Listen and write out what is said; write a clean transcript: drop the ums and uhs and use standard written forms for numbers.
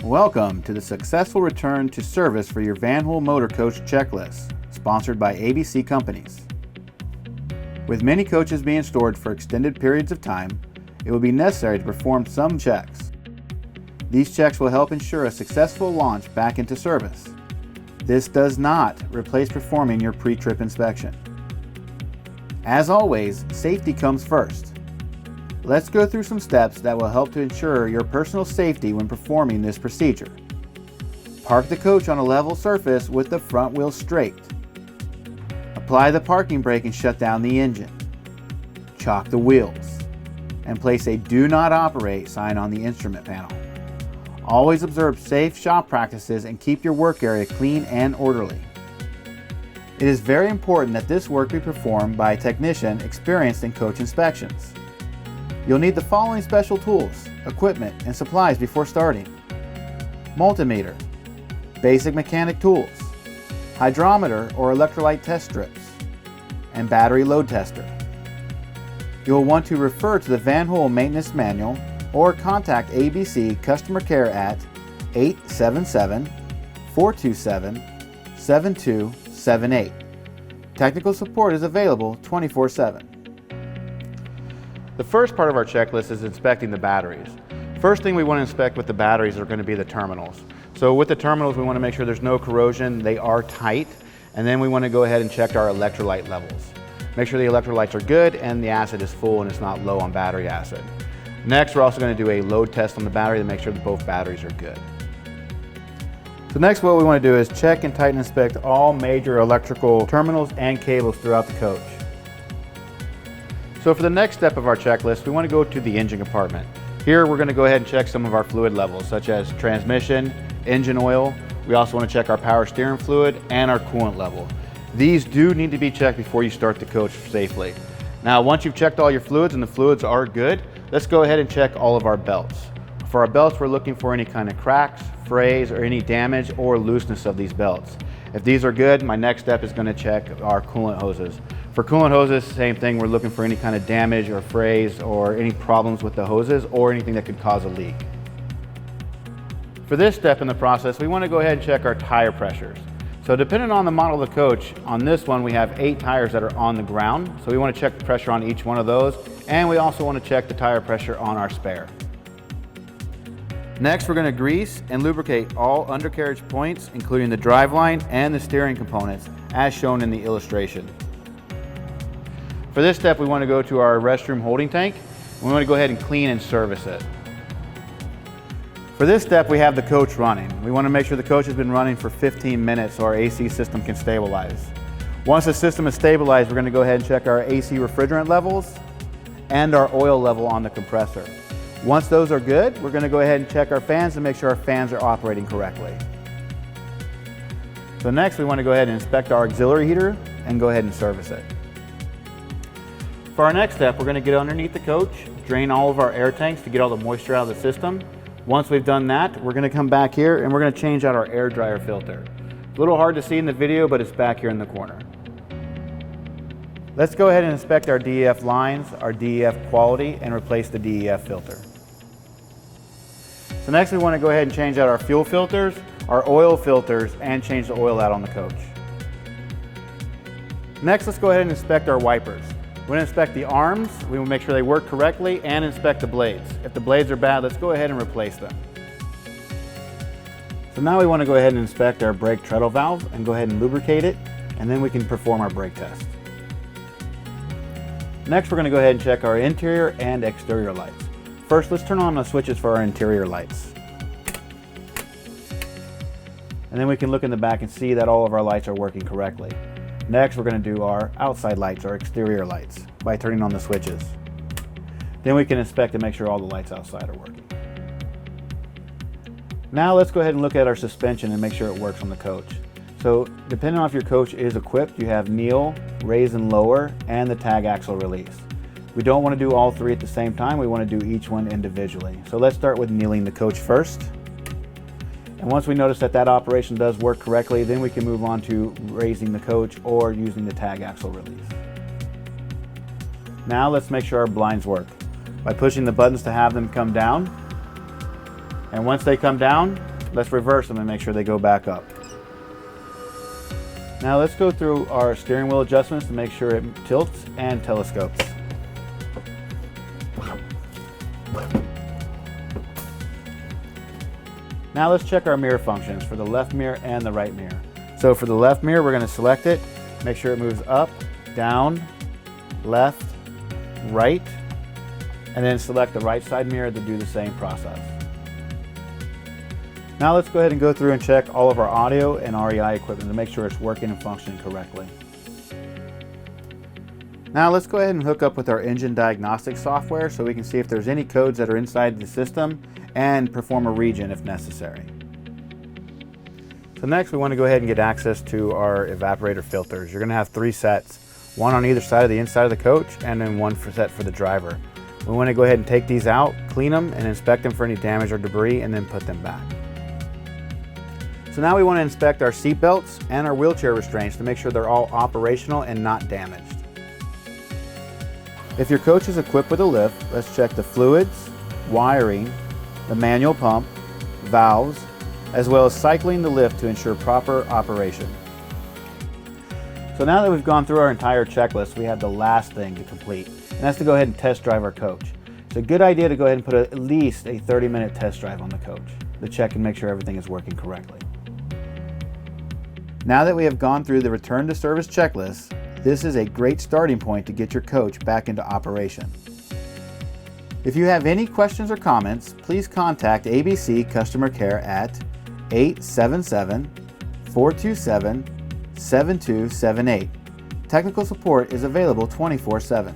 Welcome to the successful return to service for your Van Hool Motor Coach checklist, sponsored by ABC Companies. With many coaches being stored for extended periods of time, it will be necessary to perform some checks. These checks will help ensure a successful launch back into service. This does not replace performing your pre-trip inspection. As always, safety comes first. Let's go through some steps that will help to ensure your personal safety when performing this procedure. Park the coach on a level surface with the front wheel straight. Apply the parking brake and shut down the engine. Chock the wheels. And place a Do Not Operate sign on the instrument panel. Always observe safe shop practices and keep your work area clean and orderly. It is very important that this work be performed by a technician experienced in coach inspections. You'll need the following special tools, equipment, and supplies before starting: multimeter, basic mechanic tools, hydrometer or electrolyte test strips, and battery load tester. You'll want to refer to the Van Hool Maintenance Manual or contact ABC Customer Care at 877-427-7278. Technical support is available 24/7. The first part of our checklist is inspecting the batteries. First thing we want to inspect with the batteries are going to be the terminals. So with the terminals, we want to make sure there's no corrosion, they are tight, and then we want to go ahead and check our electrolyte levels. Make sure the electrolytes are good and the acid is full and it's not low on battery acid. Next, we're also going to do a load test on the battery to make sure that both batteries are good. So next, what we want to do is check and tighten and inspect all major electrical terminals and cables throughout the coach. So for the next step of our checklist, we want to go to the engine compartment. Here we're going to go ahead and check some of our fluid levels, such as transmission, engine oil. We also want to check our power steering fluid and our coolant level. These do need to be checked before you start the coach safely. Now, once you've checked all your fluids and the fluids are good, let's go ahead and check all of our belts. For our belts, we're looking for any kind of cracks, frays, or any damage or looseness of these belts. If these are good, my next step is going to check our coolant hoses. For coolant hoses, same thing, we're looking for any kind of damage or frays or any problems with the hoses or anything that could cause a leak. For this step in the process, we want to go ahead and check our tire pressures. So depending on the model of the coach, on this one we have 8 tires that are on the ground, so we want to check the pressure on each one of those, and we also want to check the tire pressure on our spare. Next, we're going to grease and lubricate all undercarriage points, including the driveline and the steering components, as shown in the illustration. For this step, we want to go to our restroom holding tank. We want to go ahead and clean and service it. For this step, we have the coach running. We want to make sure the coach has been running for 15 minutes so our AC system can stabilize. Once the system is stabilized, we're going to go ahead and check our AC refrigerant levels and our oil level on the compressor. Once those are good, we're going to go ahead and check our fans to make sure our fans are operating correctly. So next, we want to go ahead and inspect our auxiliary heater and go ahead and service it. For our next step, we're going to get underneath the coach, drain all of our air tanks to get all the moisture out of the system. Once we've done that, we're going to come back here and we're going to change out our air dryer filter. It's a little hard to see in the video, but it's back here in the corner. Let's go ahead and inspect our DEF lines, our DEF quality, and replace the DEF filter. So next we want to go ahead and change out our fuel filters, our oil filters, and change the oil out on the coach. Next, let's go ahead and inspect our wipers. We're going to inspect the arms, we will make sure they work correctly, and inspect the blades. If the blades are bad, let's go ahead and replace them. So now we want to go ahead and inspect our brake treadle valve and go ahead and lubricate it, and then we can perform our brake test. Next, we're going to go ahead and check our interior and exterior lights. First, let's turn on the switches for our interior lights. And then we can look in the back and see that all of our lights are working correctly. Next, we're going to do our outside lights, our exterior lights, by turning on the switches. Then we can inspect and make sure all the lights outside are working. Now let's go ahead and look at our suspension and make sure it works on the coach. So depending on if your coach is equipped, you have kneel, raise and lower, and the tag axle release. We don't want to do all 3 at the same time, we want to do each one individually. So let's start with kneeling the coach first. And once we notice that that operation does work correctly, then we can move on to raising the coach or using the tag axle release. Now let's make sure our blinds work by pushing the buttons to have them come down. And once they come down, let's reverse them and make sure they go back up. Now let's go through our steering wheel adjustments to make sure it tilts and telescopes. Now let's check our mirror functions for the left mirror and the right mirror. So for the left mirror, we're going to select it, make sure it moves up, down, left, right, and then select the right side mirror to do the same process. Now let's go ahead and go through and check all of our audio and REI equipment to make sure it's working and functioning correctly. Now let's go ahead and hook up with our engine diagnostic software so we can see if there's any codes that are inside the system and perform a regen if necessary. So next we want to go ahead and get access to our evaporator filters. You're going to have 3 sets, one on either side of the inside of the coach and then one set for the driver. We want to go ahead and take these out, clean them, and inspect them for any damage or debris, and then put them back. So now we want to inspect our seat belts and our wheelchair restraints to make sure they're all operational and not damaged. If your coach is equipped with a lift, let's check the fluids, wiring, the manual pump, valves, as well as cycling the lift to ensure proper operation. So now that we've gone through our entire checklist, we have the last thing to complete, and that's to go ahead and test drive our coach. It's a good idea to go ahead and put at least a 30-minute test drive on the coach to check and make sure everything is working correctly. Now that we have gone through the return to service checklist, this is a great starting point to get your coach back into operation. If you have any questions or comments, please contact ABC Customer Care at 877-427-7278. Technical support is available 24/7.